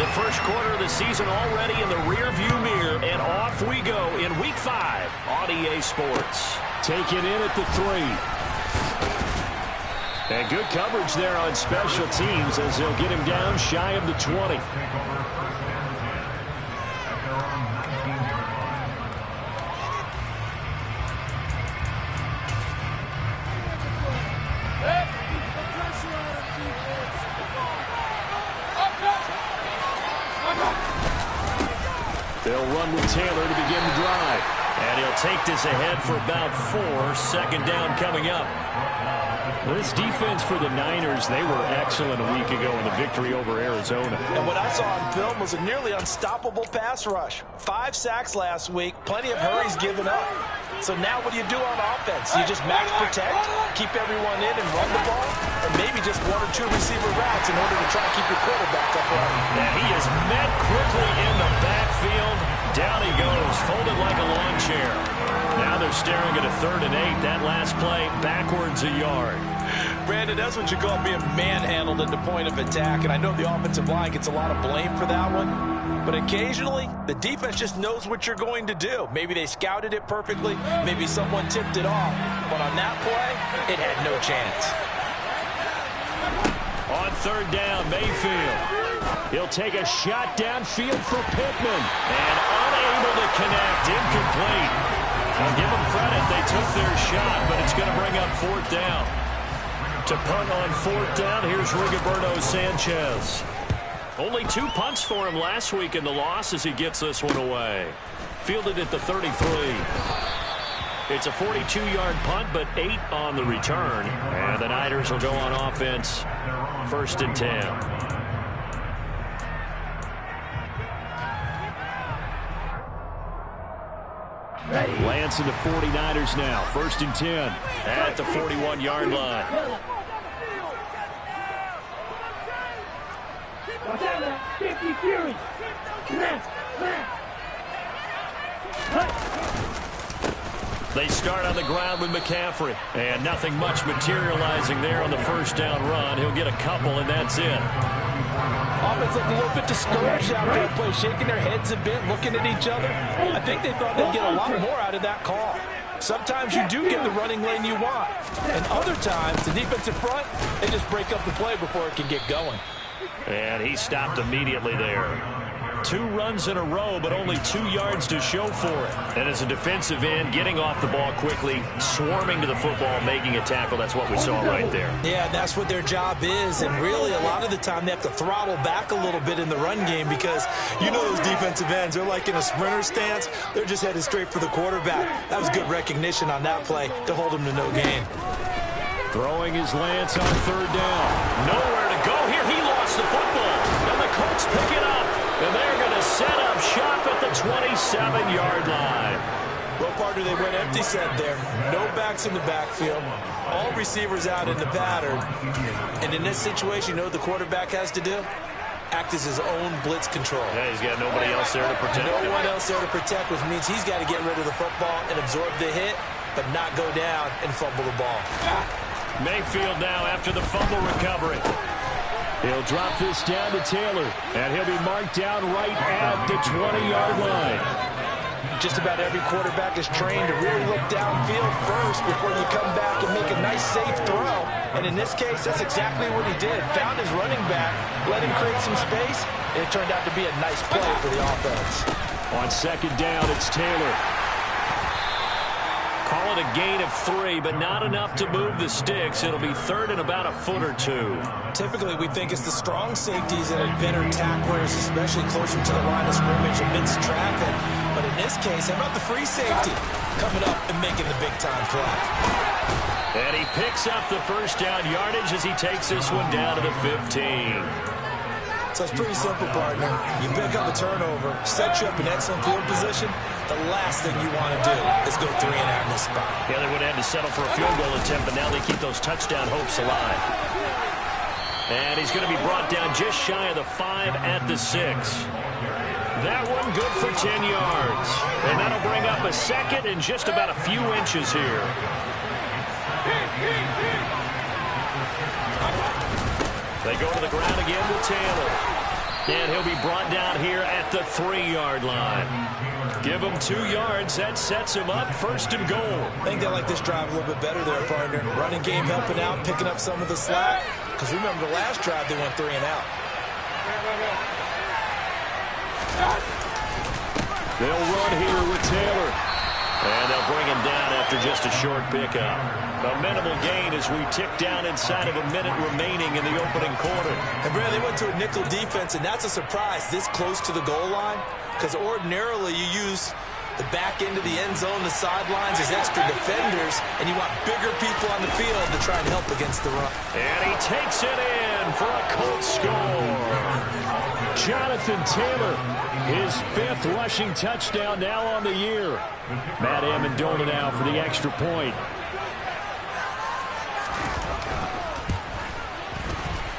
The first quarter of the season already in the rearview mirror, and off we go in Week 5 on EA Sports. Taken in at the 3. And good coverage there on special teams as they'll get him down shy of the 20. They'll run with Taylor to begin the drive. And he'll take this ahead for about 4. Second down coming up. This defense for the Niners, they were excellent a week ago in the victory over Arizona. And what I saw on film was a nearly unstoppable pass rush. 5 sacks last week, plenty of hurries given up. So now what do you do on offense? You just max protect, keep everyone in and run the ball, or maybe just 1 or 2 receiver routes in order to try to keep your quarterback upright. And he is met quickly in the backfield. Down he goes, folded like a lawn chair. Now they're staring at a 3rd and 8. That last play, backwards a yard. Brandon, that's what you call being manhandled at the point of attack, and I know the offensive line gets a lot of blame for that one. But occasionally, the defense just knows what you're going to do. Maybe they scouted it perfectly. Maybe someone tipped it off. But on that play, it had no chance. On 3rd down, Mayfield. He'll take a shot downfield for Pittman. And unable to connect. Incomplete. I'll give them credit. They took their shot, but it's going to bring up 4th down. To punt on 4th down, here's Rigoberto Sanchez. Only 2 punts for him last week in the loss as he gets this one away. Fielded at the 33. It's a 42-yard punt, but 8 on the return. And the Niners will go on offense. 1st and 10. Lance and the 49ers now. 1st and 10. At the 41-yard line. They start on the ground with McCaffrey. And nothing much materializing there on the 1st down run. He'll get a couple, and that's it. Offense looked a little bit discouraged after that play, shaking their heads a bit, looking at each other. I think they thought they'd get a lot more out of that call. Sometimes you do get the running lane you want. And other times, the defensive front, they just break up the play before it can get going. And he stopped immediately there. 2 runs in a row, but only 2 yards to show for it. And as a defensive end, getting off the ball quickly, swarming to the football, making a tackle, that's what we saw right there. Yeah, that's what their job is. And really, a lot of the time, they have to throttle back a little bit in the run game because you know those defensive ends, they're like in a sprinter stance. They're just headed straight for the quarterback. That was good recognition on that play to hold him to no gain. Throwing his Lance on 3rd down. Nowhere to go here. He lost the football. And the Colts pick it up. And they're going to set up shop at the 27-yard line. Well, partner, they went empty set there. No backs in the backfield. All receivers out in the pattern. And in this situation, you know what the quarterback has to do? Act as his own blitz control. Yeah, he's got nobody else there to protect him. No one else there to protect, which means he's got to get rid of the football and absorb the hit, but not go down and fumble the ball. Mayfield now after the fumble recovery. He'll drop this down to Taylor, and he'll be marked down right at the 20-yard line. Just about every quarterback is trained to really look downfield first before you come back and make a nice, safe throw. And in this case, that's exactly what he did. Found his running back, let him create some space, and it turned out to be a nice play for the offense. On 2nd down, it's Taylor. Call it a gain of 3, but not enough to move the sticks. It'll be 3rd and about a foot or 2. Typically, we think it's the strong safeties that are better tacklers, especially closer to the line of scrimmage amidst traffic. But in this case, how about the free safety coming up and making the big-time play? And he picks up the 1st down yardage as he takes this one down to the 15. So it's pretty simple, partner. You pick up a turnover, set you up in excellent field position. The last thing you want to do is go 3 and out in this spot. Yeah, they would have had to settle for a field goal attempt, but now they keep those touchdown hopes alive. And he's going to be brought down just shy of the 5 at the 6. That one good for 10 yards. And that'll bring up a 2nd and just about a few inches here. They go to the ground again with Taylor. And he'll be brought down here at the 3-yard line. Give him 2 yards. That sets him up 1st and goal. I think they like this drive a little bit better there, partner. Running game helping out, picking up some of the slack. Because remember the last drive, they went 3 and out. They'll run here with Taylor. And they'll bring him down after just a short pickup. A minimal gain as we tick down inside of a minute remaining in the opening quarter. And Brad, they went to a nickel defense, and that's a surprise this close to the goal line. Because ordinarily you use the back end of the end zone, the sidelines as extra defenders, and you want bigger people on the field to try and help against the run. And he takes it in for a Colts score. Jonathan Taylor, his 5th rushing touchdown now on the year. Matt Amendola now for the extra point.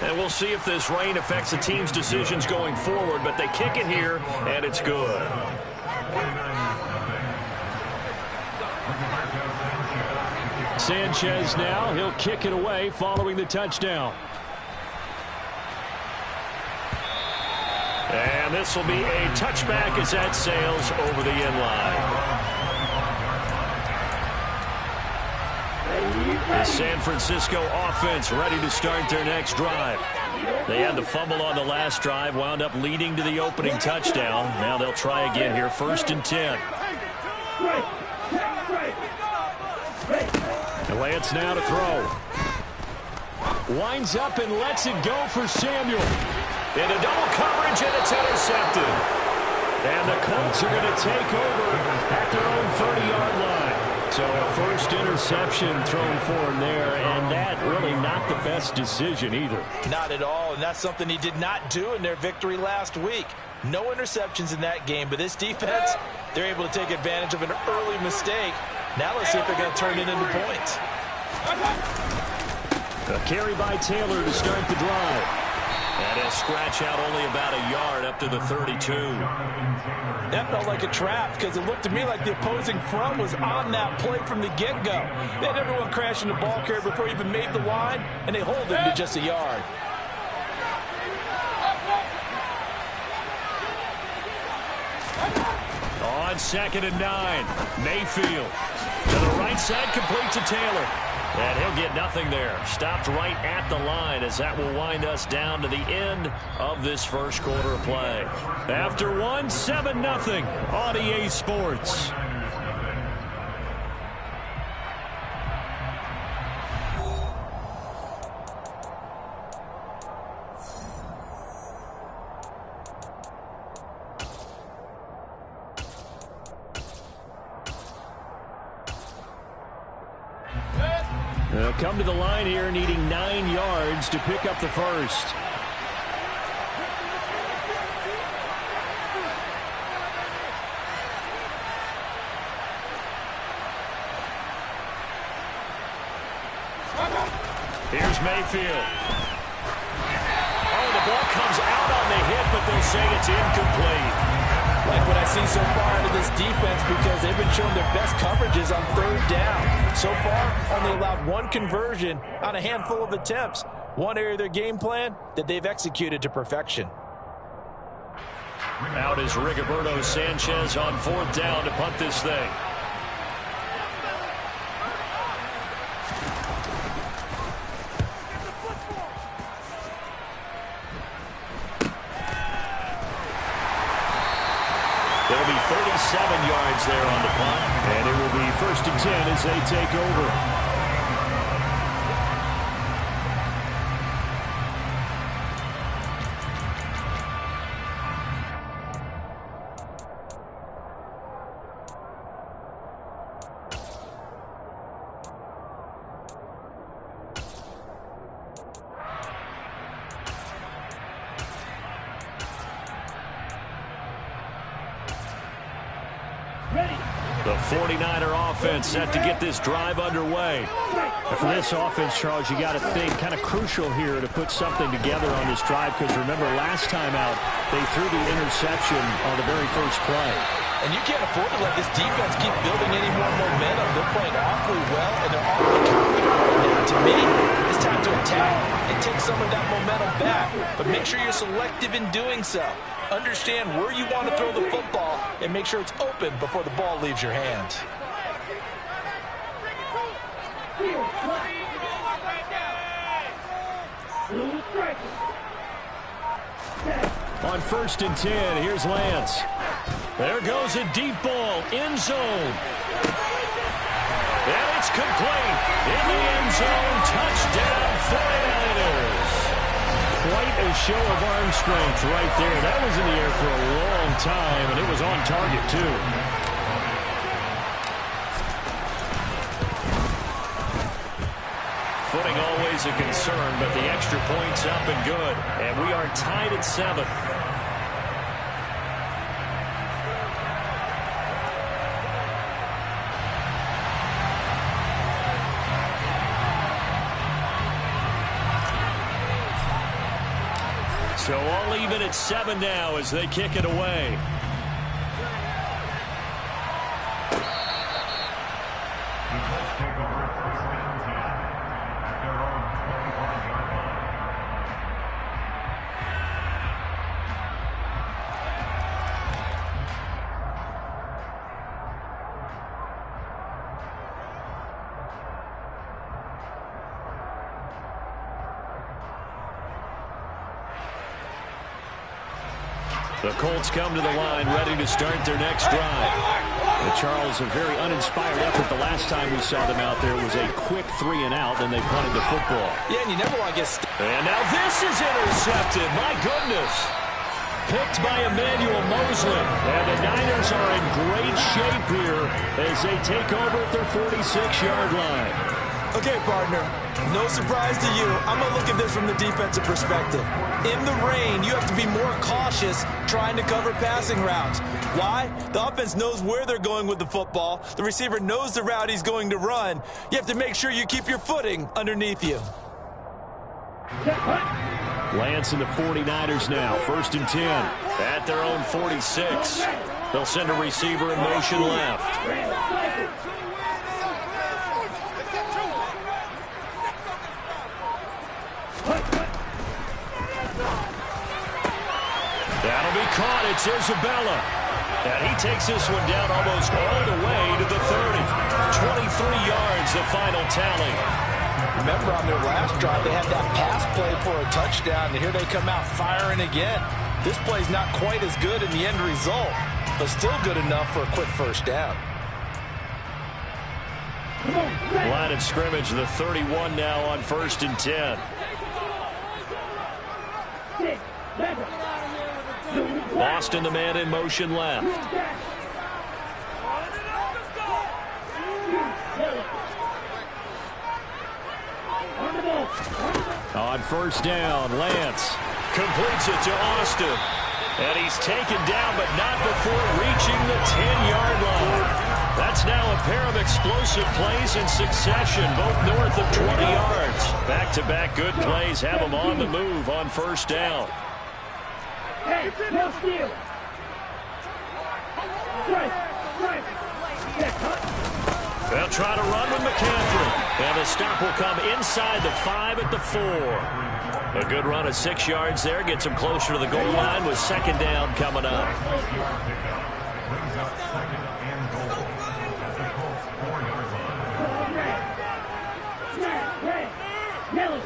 And we'll see if this rain affects the team's decisions going forward, but they kick it here, and it's good. Sanchez now, he'll kick it away following the touchdown. And this will be a touchback as that sails over the end line. The San Francisco offense ready to start their next drive. They had the fumble on the last drive, wound up leading to the opening touchdown. Now they'll try again here, 1st and 10. And Lance now to throw. Winds up and lets it go for Samuel. Into double coverage, and it's intercepted. And the Colts are going to take over at their own 30-yard line. So a first interception thrown for him there, and that really not the best decision either. Not at all, and that's something he did not do in their victory last week. No interceptions in that game, but this defense, they're able to take advantage of an early mistake. Now let's see if they're going to turn it into points. A carry by Taylor to start the drive. And he'll scratch out only about a yard up to the 32. That felt like a trap because it looked to me like the opposing front was on that play from the get-go. They had everyone crashing the ball carrier before he even made the line, and they hold him to just a yard. On 2nd and 9, Mayfield to the right side, complete to Taylor. And he'll get nothing there. Stopped right at the line as that will wind us down to the end of this first quarter of play. After 7-0 on EA Sports. They'll come to the line here needing 9 yards to pick up the first. Here's Mayfield. Oh, the ball comes out on the hit, but they'll say it's incomplete. Like what I've seen so far out of this defense because they've been showing their best coverages on 3rd down. So far, only allowed 1 conversion on a handful of attempts. One area of their game plan that they've executed to perfection. Out is Rigoberto Sanchez on 4th down to punt this thing. It'll be 37 yards there on the punt. And it will be 1st and 10 as they take over. The 49er offense set to get this drive underway. And for this offense, Charles, you got to think kind of crucial here to put something together on this drive because remember last time out they threw the interception on the very first play. And you can't afford to let this defense keep building any more momentum. They're playing awfully well, and they're awfully confident right now. To me, it's time to attack and take some of that momentum back. But make sure you're selective in doing so. Understand where you want to throw the football and make sure it's open before the ball leaves your hands. On 1st and 10, here's Lance. There goes a deep ball, end zone. And it's complete. In the end zone, touchdown 49ers. Quite a show of arm strength right there. That was in the air for a long time, and it was on target, too. Footing always a concern, but the extra point's up and good. And we are tied at 7. So all even at 7 now as they kick it away. The Colts come to the line, ready to start their next drive. And Charles, a very uninspired effort the last time we saw them out there was a quick 3-and-out, then they punted the football. Yeah, and you never want to get... And now this is intercepted. My goodness. Picked by Emmanuel Mosley. And the Niners are in great shape here as they take over at their 46-yard line. Okay, partner, no surprise to you. I'm going to look at this from the defensive perspective. In the rain, you have to be more cautious trying to cover passing routes. Why? The offense knows where they're going with the football. The receiver knows the route he's going to run. You have to make sure you keep your footing underneath you. Lance and the 49ers now, 1st and 10. At their own 46. They'll send a receiver in motion left. That'll be caught. It's Isabella. And he takes this one down almost all the way to the 30. 23 yards, the final tally. Remember on their last drive, they had that pass play for a touchdown, and here they come out firing again. This play's not quite as good in the end result, but still good enough for a quick first down. Line of scrimmage, the 31 now on 1st and 10. Boston, the man in motion left. On 1st down, Lance completes it to Austin. And he's taken down, but not before reaching the 10-yard line. That's now a pair of explosive plays in succession, both north of 20 yards. Back-to-back good plays have them on the move on 1st down. Hey, no steal. They'll try to run with McCaffrey. And the stop will come inside the 5 at the 4. A good run of 6 yards there. Gets him closer to the goal line with 2nd down coming up.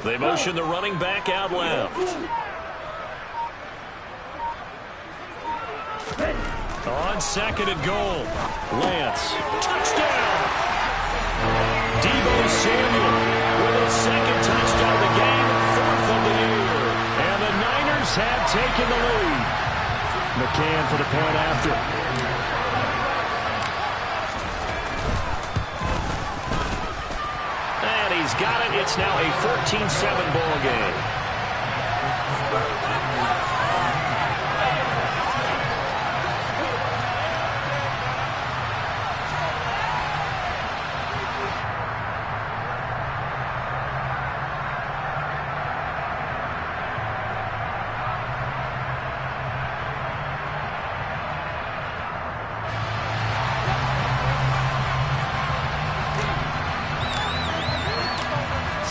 They motion the running back out left. On 2nd and goal, Lance. Touchdown! Deebo Samuel with his 2nd touchdown of the game, 4th of the year. And the Niners have taken the lead. McCann for the point after. And he's got it. It's now a 14-7 ball game.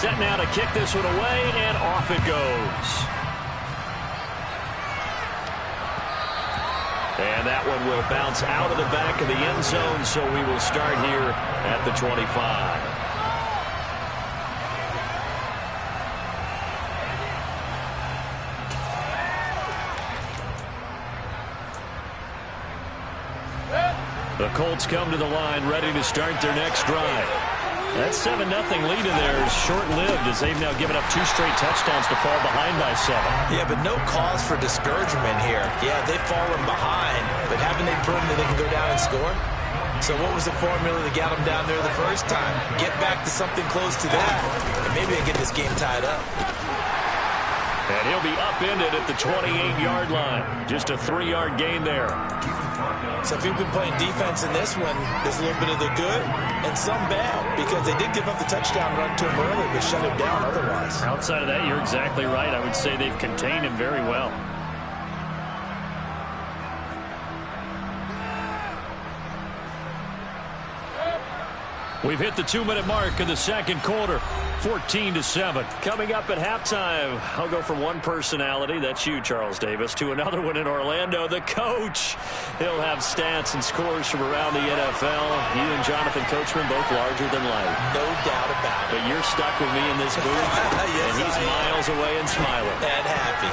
Set now to kick this one away, and off it goes. And that one will bounce out of the back of the end zone, so we will start here at the 25. The Colts come to the line, ready to start their next drive. That 7-0 lead in there is short-lived as they've now given up 2 straight touchdowns to fall behind by 7. Yeah, but no cause for discouragement here. Yeah, they've fallen behind, but haven't they proven that they can go down and score? So what was the formula that got them down there the first time? Get back to something close to that, and maybe they get this game tied up. And he'll be upended at the 28-yard line. Just a 3-yard gain there. So if you've been playing defense in this one, there's a little bit of the good and some bad, because they did give up the touchdown run to him early, but shut him down otherwise. Outside of that, you're exactly right. I would say they've contained him very well. We've hit the 2-minute mark in the second quarter. 14-7. Coming up at halftime, I'll go from one personality, that's you, Charles Davis, to another one in Orlando, the coach. He'll have stats and scores from around the NFL. You and Jonathan Coachman both larger than life. No doubt about it. But you're stuck with me in this booth, yes, and he's miles away and smiling. And happy.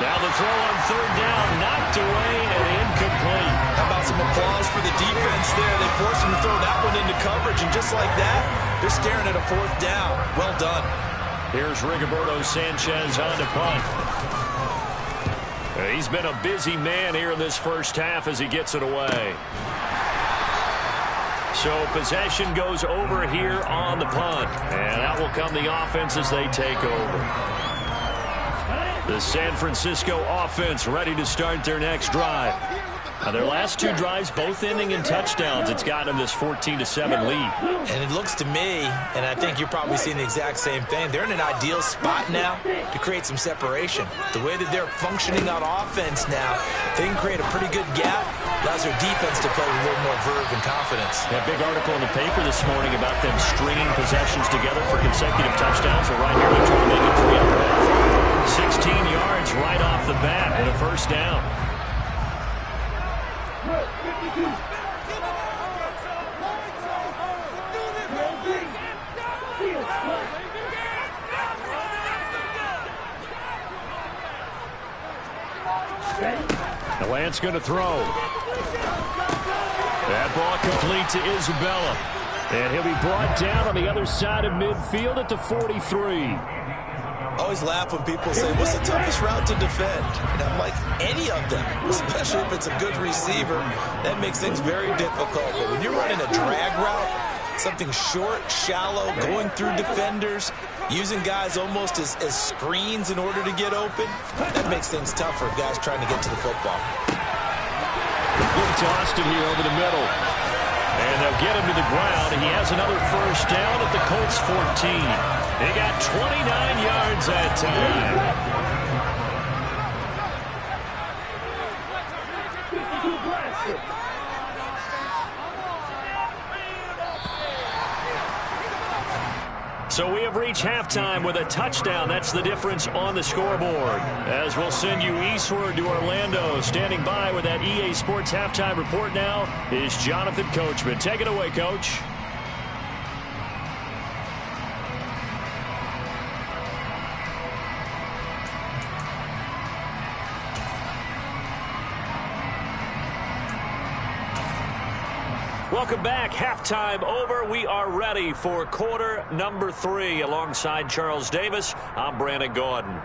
Now the throw on 3rd down, knocked away and incomplete. How about some applause for the defense there? They forced him to throw that one into coverage, and just like that, they're staring at a 4th down. Well done. Here's Rigoberto Sanchez on to punt. He's been a busy man here in this first half as he gets it away. So possession goes over here on the punt, and out will come the offense as they take over. The San Francisco offense ready to start their next drive. Now their last 2 drives, both ending in touchdowns. It's gotten them this 14-7 lead. And it looks to me, and I think you're probably seeing the exact same thing, they're in an ideal spot now to create some separation. The way that they're functioning on offense now, they can create a pretty good gap. Allows their defense to play with a little more verve and confidence. That big article in the paper this morning about them stringing possessions together for consecutive touchdowns. Well, right here, they're trying to make it 3 in a row. 16 yards right off the bat and a 1st down. The Lance going to throw. That ball complete to Isabella. And he'll be brought down on the other side of midfield at the 43. Always laugh when people say, what's the toughest route to defend? And I'm like, any of them, especially if it's a good receiver. That makes things very difficult. But when you're running a drag route, something short, shallow, going through defenders, using guys almost as screens in order to get open, that makes things tougher, guys trying to get to the football. Good to Austin here over the middle. And they'll get him to the ground. He has another 1st down at the Colts 14. He got 29 yards that time. So we have reached halftime with a touchdown. That's the difference on the scoreboard. As we'll send you eastward to Orlando. Standing by with that EA Sports halftime report now is Jonathan Coachman. Take it away, Coach. Welcome back. Halftime over. We are ready for quarter number 3. Alongside Charles Davis, I'm Brandon Gordon.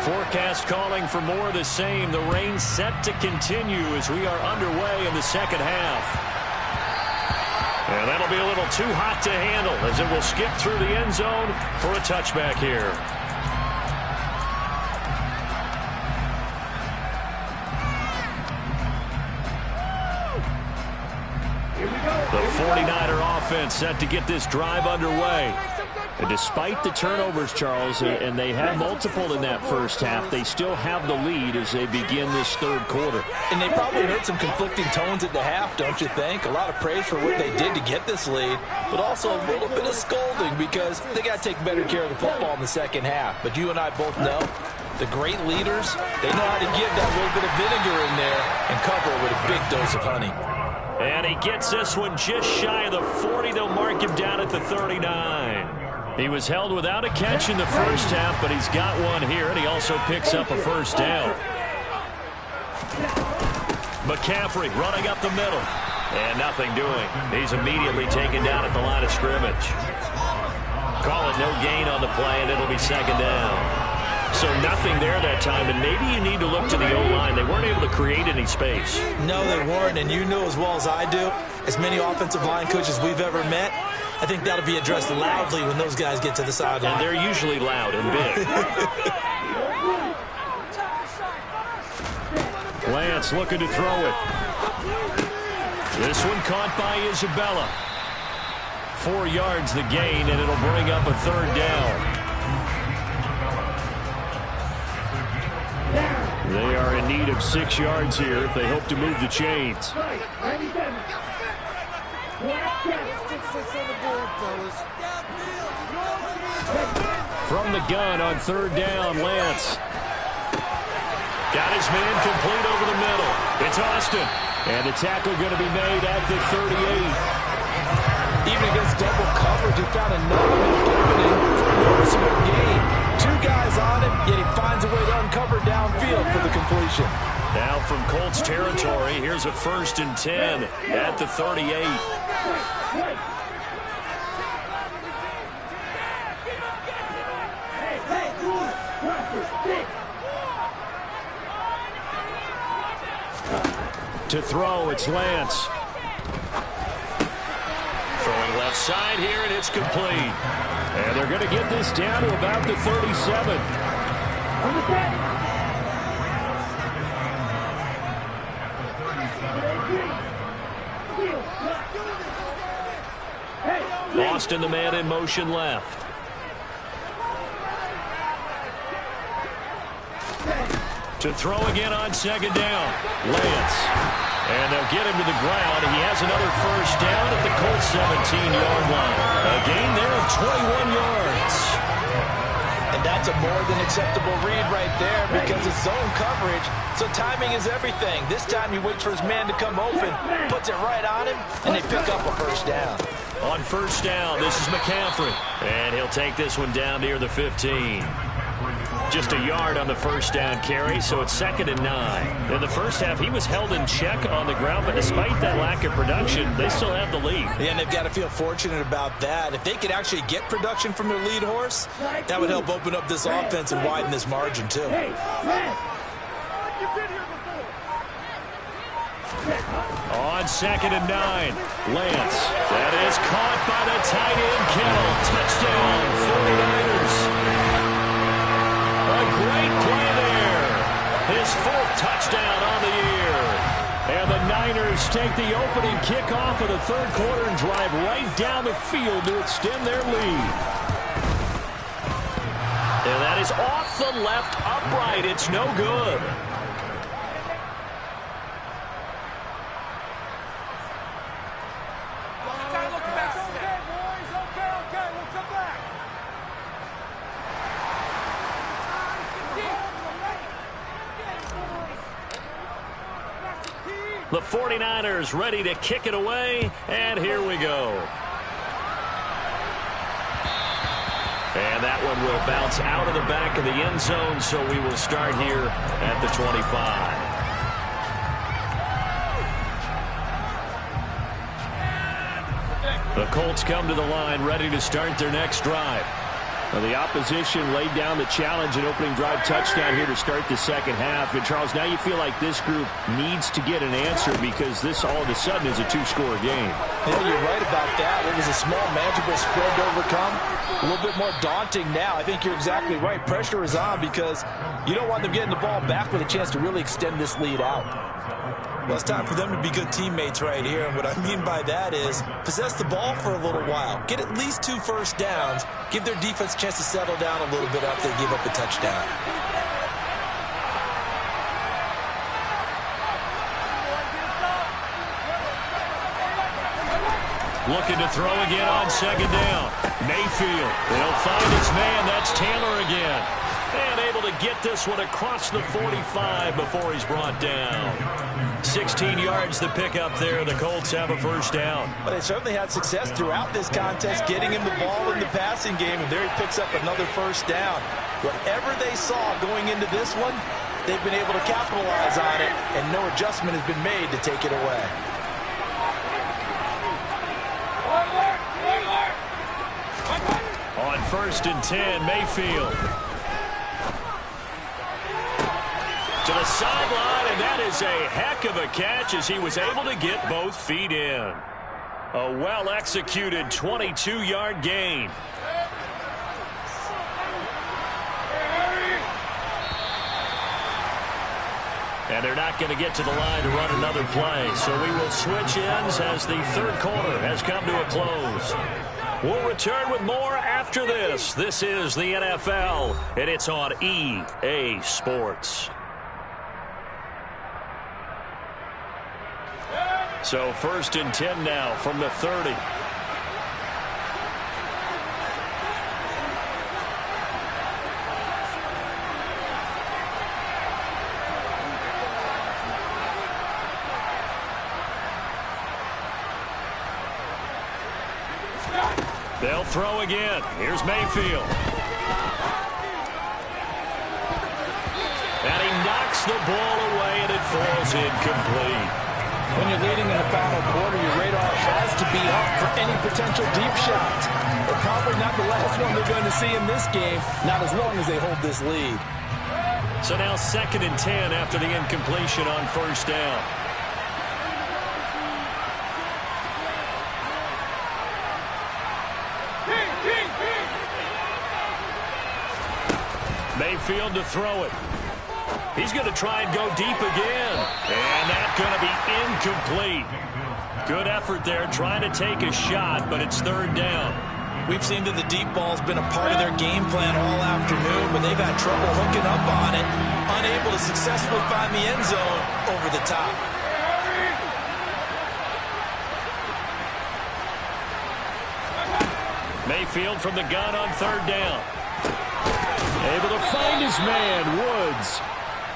Forecast calling for more of the same. The rain set to continue as we are underway in the second half. And that'll be a little too hot to handle as it will skip through the end zone for a touchback here. The 49er offense set to get this drive underway. And despite the turnovers, Charles, and they had multiple in that first half, they still have the lead as they begin this third quarter. And they probably heard some conflicting tones at the half, don't you think? A lot of praise for what they did to get this lead, but also a little bit of scolding because they got to take better care of the football in the second half. But you and I both know the great leaders, they know how to give that little bit of vinegar in there and cover it with a big dose of honey. And he gets this one just shy of the 40. They'll mark him down at the 39. He was held without a catch in the first half, but he's got one here, and he also picks up a first down. McCaffrey running up the middle. And nothing doing. He's immediately taken down at the line of scrimmage. Call it no gain on the play, and it'll be second down. So nothing there that time, and maybe you need to look to the O-line. They weren't able to create any space. No, they weren't, and you know as well as I do, as many offensive line coaches we've ever met, I think that'll be addressed loudly when those guys get to the sideline. And they're usually loud and big. Lance looking to throw it. This one caught by Isabella. 4 yards the gain, and it'll bring up a third down. They are in need of 6 yards here if they hope to move the chains. From the gun on third down, Lance. Got his man complete over the middle. It's Austin. And the tackle going to be made at the 38. Even against double coverage, he found another opening for a noticeable gain. 2 guys on him, yet he finds a way to uncover downfield for the completion. Now from Colts territory, here's a 1st and 10 at the 38. To throw, it's Lance. Throwing left side here, and it's complete. And they're going to get this down to about the 37. Austin, the man in motion left. To throw again on second down. Lance. And they'll get him to the ground. And he has another first down at the Colts 17-yard line. A gain there of 21 yards. And that's a more than acceptable read right there because it's zone coverage. So timing is everything. This time he waits for his man to come open, puts it right on him, and they pick up a first down. On first down, this is McCaffrey. And he'll take this one down near the 15. Just a yard on the first down carry, so it's 2nd and 9. In the first half, he was held in check on the ground, but despite that lack of production, they still have the lead. Yeah, and they've got to feel fortunate about that. If they could actually get production from their lead horse, that would help open up this offense and widen this margin, too. On 2nd and 9, Lance. That is caught by the tight end, Kittle. Touchdown, 49ers. A great play there. His 4th touchdown on the year. And the Niners take the opening kickoff of the third quarter and drive right down the field to extend their lead. And that is off the left upright. It's no good. The 49ers ready to kick it away, and here we go. And that one will bounce out of the back of the end zone, so we will start here at the 25. The Colts come to the line ready to start their next drive. Well, the opposition laid down the challenge and opening drive touchdown here to start the second half. And, Charles, now you feel like this group needs to get an answer because this all of a sudden is a 2-score game. Yeah, you're right about that. It was a small, manageable spread to overcome. A little bit more daunting now. I think you're exactly right. Pressure is on because you don't want them getting the ball back with a chance to really extend this lead out. Well, it's time for them to be good teammates right here. And what I mean by that is possess the ball for a little while. Get at least 2 first downs. Give their defense a chance to settle down a little bit after they give up a touchdown. Looking to throw again on second down. Mayfield. They'll find his man. That's Taylor again. And able to get this one across the 45 before he's brought down. 16 yards to pick up there. The Colts have a first down. But they certainly had success throughout this contest, getting him the ball in the passing game, and there he picks up another first down. Whatever they saw going into this one, they've been able to capitalize on it, and no adjustment has been made to take it away. On 1st and 10, Mayfield. To the sideline, and that is a heck of a catch as he was able to get both feet in. A well-executed 22-yard gain. And they're not going to get to the line to run another play. So we will switch ends as the third quarter has come to a close. We'll return with more after this. This is the NFL, and it's on EA Sports. So 1st and 10 now from the 30. They'll throw again. Here's Mayfield. And he knocks the ball away, and it falls incomplete. When you're leading in the final quarter, your radar has to be up for any potential deep shots. But probably not the last one they're going to see in this game, not as long as they hold this lead. So now 2nd and 10 after the incompletion on 1st down. Mayfield to throw it. He's going to try and go deep again. And that's going to be incomplete. Good effort there trying to take a shot, but it's 3rd down. We've seen that the deep ball's been a part of their game plan all afternoon, but they've had trouble hooking up on it, unable to successfully find the end zone over the top. Mayfield from the gun on 3rd down. Able to find his man, Woods.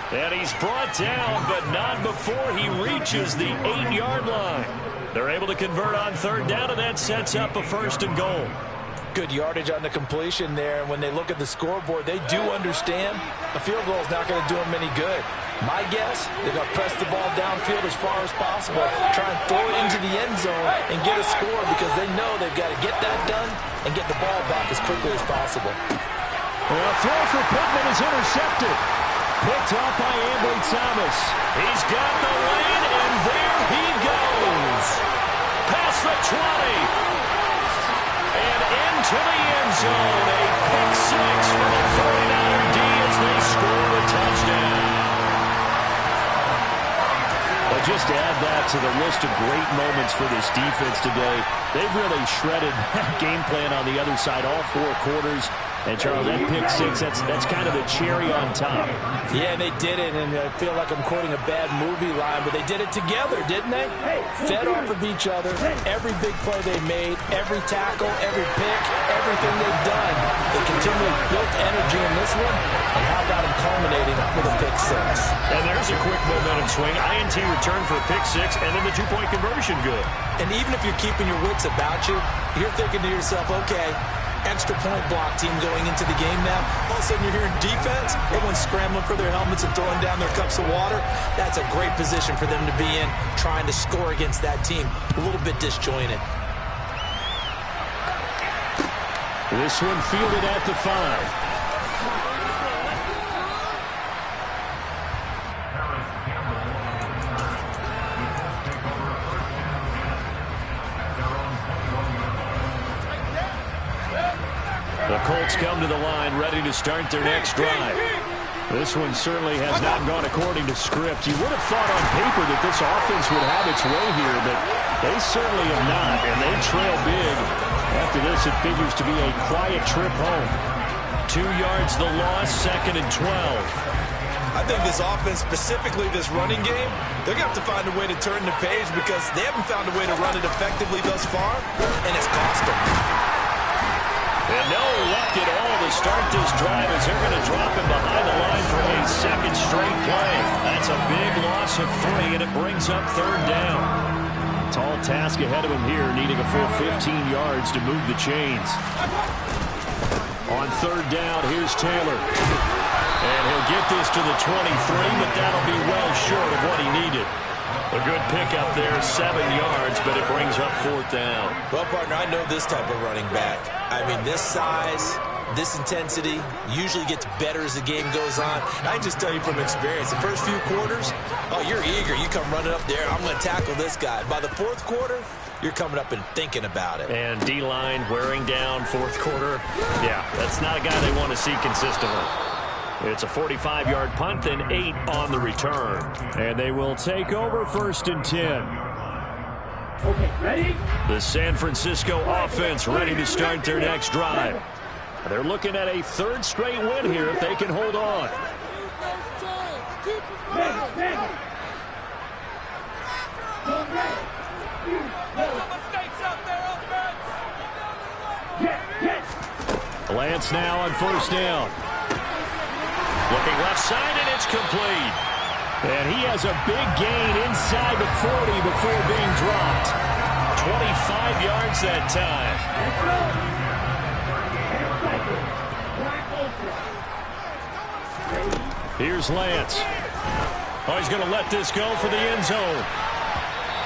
And he's brought down, but not before he reaches the 8-yard line. They're able to convert on 3rd down, and that sets up a 1st and goal. Good yardage on the completion there. And when they look at the scoreboard, they do understand a field goal is not going to do them any good. My guess, they're going to press the ball downfield as far as possible, try and throw it into the end zone and get a score because they know they've got to get that done and get the ball back as quickly as possible. Well, a throw for Pittman is intercepted. Picked up by Ambry Thomas. He's got the lead, and there he goes. Past the 20. And into the end zone. A pick 6 for the 49er D as they score a touchdown. Well, just to add that to the list of great moments for this defense today, they've really shredded that game plan on the other side all 4 quarters. And, Charles, that pick 6, that's kind of the cherry on top. Yeah, they did it, and I feel like I'm quoting a bad movie line, but they did it together, didn't they? Fed off of each other, every big play they made, every tackle, every pick, everything they've done. They continually built energy in this one, and how about them culminating with a pick 6? And there's a quick momentum swing. INT return for a pick 6, and then the 2-point conversion good. And even if you're keeping your wits about you, you're thinking to yourself, okay, extra point block team going into the game now. All of a sudden you're hearing defense. Everyone's scrambling for their helmets and throwing down their cups of water. That's a great position for them to be in, trying to score against that team. A little bit disjointed. This one fielded at the 5. The Colts come to the line ready to start their next drive. This one certainly has not gone according to script. You would have thought on paper that this offense would have its way here, but they certainly have not, and they trail big. After this, it figures to be a quiet trip home. 2 yards the loss, 2nd and 12. I think this offense, specifically this running game, they're going to have to find a way to turn the page because they haven't found a way to run it effectively thus far, and it's cost them. And no luck at all to start this drive as they're going to drop him behind the line for a 2nd straight play. That's a big loss of 3, and it brings up 3rd down. Tall task ahead of him here, needing a full 15 yards to move the chains. On 3rd down, here's Taylor. And he'll get this to the 23, but that'll be well short of what he needed. A good pickup there, 7 yards, but it brings up 4th down. Well, partner, I know this type of running back. I mean, this size, this intensity usually gets better as the game goes on. I can just tell you from experience, the first few quarters, oh, you're eager. You come running up there, I'm going to tackle this guy. By the 4th quarter, you're coming up and thinking about it. And D-line wearing down 4th quarter. Yeah, that's not a guy they want to see consistently. It's a 45-yard punt, then 8 on the return. And they will take over 1st and 10. Okay, ready? The San Francisco offense ready to start their next drive. They're looking at a 3rd straight win here if they can hold on. Lance now on 1st down. Looking left side, and it's complete. And he has a big gain inside the 40 before being dropped. 25 yards that time. Here's Lance. Oh, he's going to let this go for the end zone.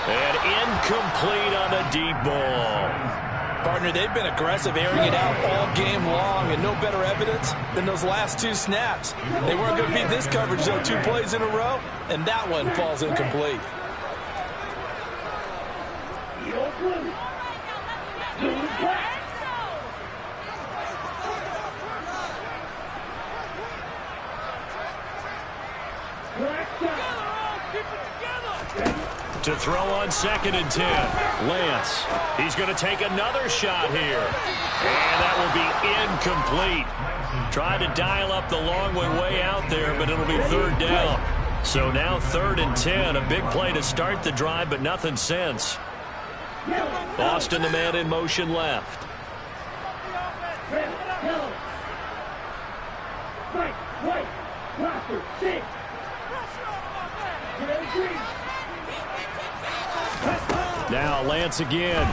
And incomplete on a deep ball. Partner, they've been aggressive, airing it out all game long, and no better evidence than those last 2 snaps. They weren't going to beat this coverage, though, 2 plays in a row, and that one falls incomplete. To throw on 2nd and 10. Lance. He's going to take another shot here. And that will be incomplete. Tried to dial up the long one way out there, but it'll be 3rd down. So now 3rd and 10. A big play to start the drive, but nothing since. Austin, the man in motion left. Now Lance again.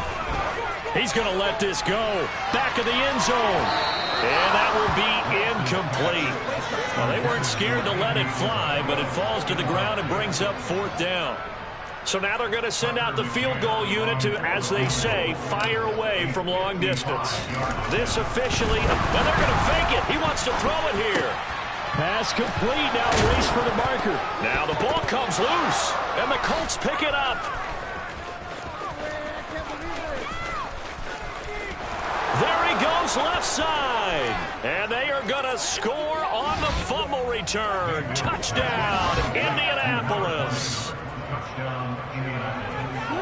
He's going to let this go. Back of the end zone. And that will be incomplete. Well, they weren't scared to let it fly, but it falls to the ground and brings up 4th down. So now they're going to send out the field goal unit to, as they say, fire away from long distance. This officially, and they're going to fake it. He wants to throw it here. Pass complete. Now race for the marker. Now the ball comes loose, and the Colts pick it up. There he goes left side. And they are going to score on the fumble return. Touchdown, Indianapolis.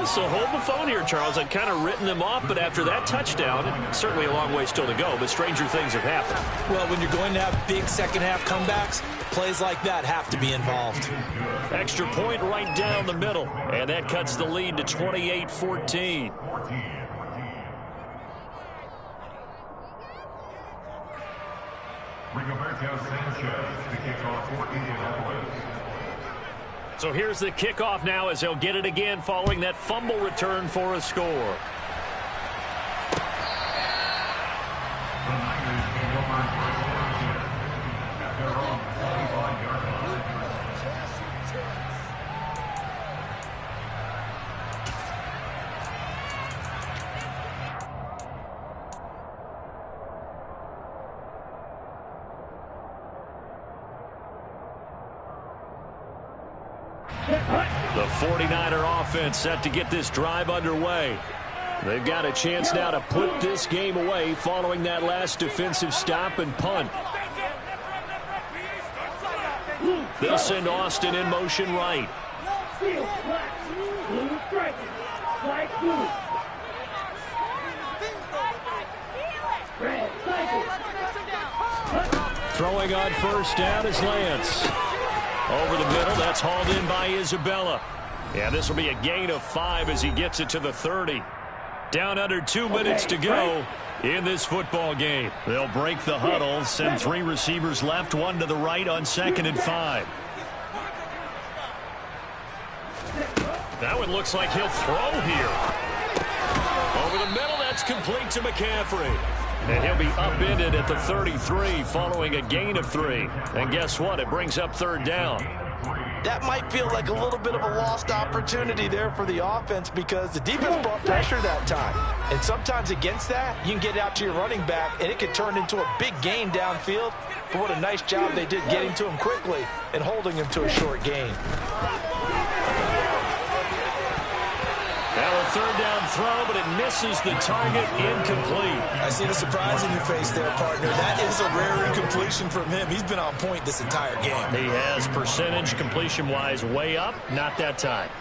So hold the phone here, Charles. I'd kind of written them off, but after that touchdown, certainly a long way still to go, but stranger things have happened. Well, when you're going to have big second-half comebacks, plays like that have to be involved. Extra point right down the middle, and that cuts the lead to 28-14. So here's the kickoff now as they'll get it again following that fumble return for a score. The 49er offense set to get this drive underway. They've got a chance now to put this game away following that last defensive stop and punt. They'll send Austin in motion right. Steel, black, blue, striking, black, blue. Red, cycle. Throwing on first down is Lance. Over the middle, that's hauled in by Isabella. Yeah, this will be a gain of 5 as he gets it to the 30. Down under 2 minutes to go in this football game. They'll break the huddle, send 3 receivers left, 1 to the right on 2nd and 5. That one looks like he'll throw here. Over the middle, that's complete to McCaffrey. And he'll be upended at the 33 following a gain of 3. And guess what? It brings up 3rd down. That might feel like a little bit of a lost opportunity there for the offense because the defense brought pressure that time. And sometimes against that, you can get out to your running back, and it could turn into a big gain downfield. But what a nice job they did getting to him quickly and holding him to a short gain. Now a 3rd down throw, but it misses the target, incomplete. I see the surprise in your face there, partner. That is a rare incompletion from him. He's been on point this entire game. He has percentage completion-wise way up, not that time.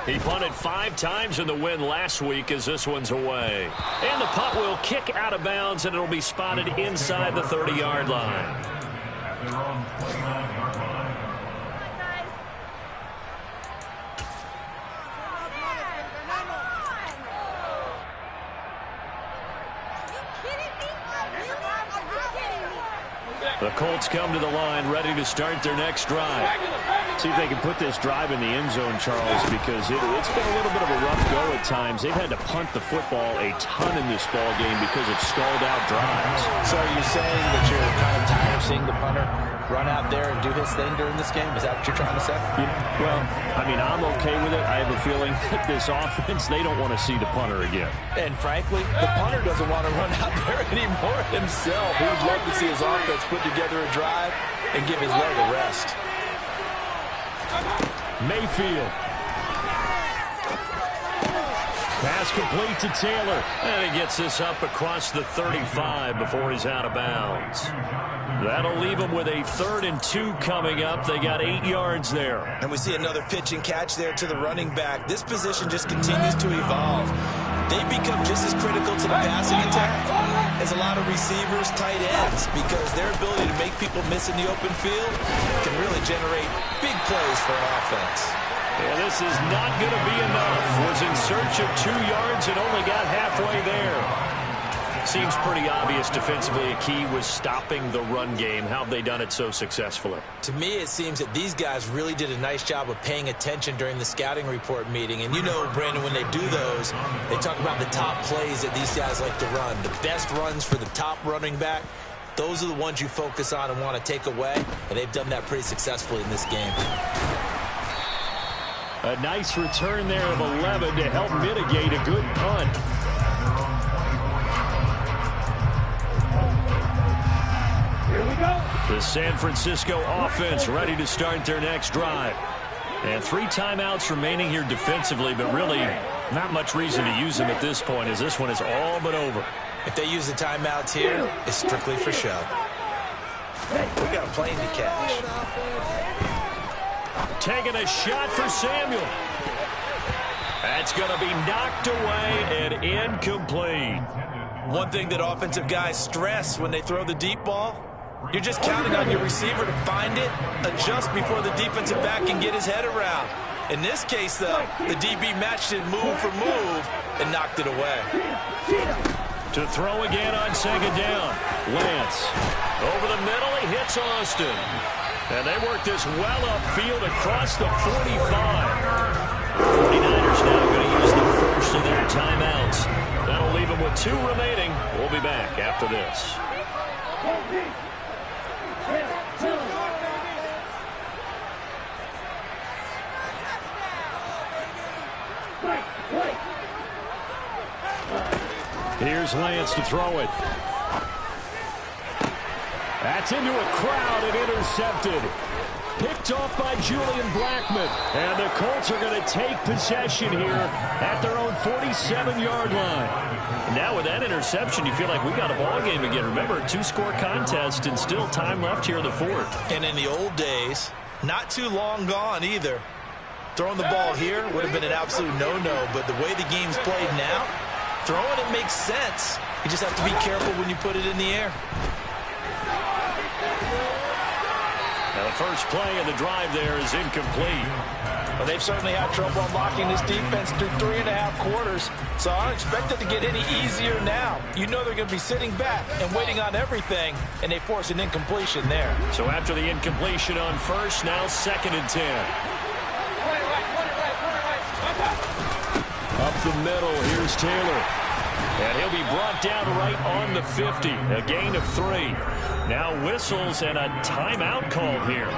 He punted 5 times in the win last week as this one's away. And the punt will kick out of bounds, and it'll be spotted inside the 30-yard line. The Colts come to the line, ready to start their next drive. See if they can put this drive in the end zone, Charles, because it's been a little bit of a rough go at times. They've had to punt the football a ton in this ball game because of stalled-out drives. So are you saying that you're kind of tired of seeing the punter run out there and do his thing during this game? Is that what you're trying to say? Yeah, well, I mean, I'm okay with it. I have a feeling that this offense, they don't want to see the punter again. And frankly, the punter doesn't want to run out there anymore himself. He would love to see his offense put together a drive and give his leg a rest. Mayfield. Pass complete to Taylor. And he gets this up across the 35 before he's out of bounds. That'll leave him with a 3rd and 2 coming up. They got 8 yards there. And we see another pitch and catch there to the running back. This position just continues to evolve. They become just as critical to the passing attack as a lot of receivers, tight ends, because their ability to make people miss in the open field can really generate big plays for an offense. Yeah, this is not going to be enough. Was in search of 2 yards and only got halfway there. Seems pretty obvious defensively a key was stopping the run game. How have they done it so successfully? To me, it seems that these guys really did a nice job of paying attention during the scouting report meeting. And you know, Brandon, when they do those, they talk about the top plays that these guys like to run. The best runs for the top running back, those are the ones you focus on and want to take away. And they've done that pretty successfully in this game. A nice return there of 11 to help mitigate a good punt. The San Francisco offense ready to start their next drive. And 3 timeouts remaining here defensively, but really not much reason to use them at this point as this one is all but over. If they use the timeouts here, it's strictly for show. We got a plane to catch. Taking a shot for Samuel. That's going to be knocked away and incomplete. One thing that offensive guys stress when they throw the deep ball, you're just counting on your receiver to find it, adjust before the defensive back can get his head around. In this case, though, the DB matched it move for move and knocked it away. To throw again on 2nd down. Lance. Over the middle, he hits Austin. And they work this well upfield across the 45. 49ers now going to use the first of their timeouts. That'll leave them with 2 remaining. We'll be back after this. Here's Lance to throw it. That's into a crowd and intercepted. Picked picked off by Julian Blackmon. And the Colts are going to take possession here at their own 47-yard line. Now with that interception, you feel like we got a ball game again. Remember, 2-score contest and still time left here in the fourth. And in the old days, not too long gone either, throwing the ball here would have been an absolute no-no. But the way the game's played now, throwing it makes sense. You just have to be careful when you put it in the air. Now the first play of the drive there is incomplete. Well, they've certainly had trouble unlocking this defense through 3.5 quarters, so I don't expect it to get any easier now. You know they're going to be sitting back and waiting on everything, and they force an incompletion there. So after the incompletion on first, now 2nd and 10. Up the middle, here's Taylor. And he'll be brought down right on the 50. A gain of 3. Now whistles and a timeout call here.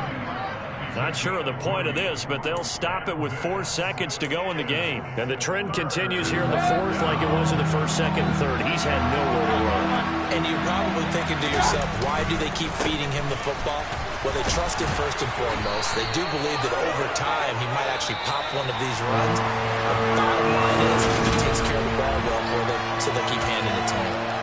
Not sure of the point of this, but they'll stop it with 4 seconds to go in the game. And the trend continues here in the fourth like it was in the first, second, and third. He's had nowhere to run. And you're probably thinking to yourself, why do they keep feeding him the football? Well, they trust him first and foremost. They do believe that over time he might actually pop one of these runs. The bottom line is he takes care of the ball well for them, so they'll keep handing it to him.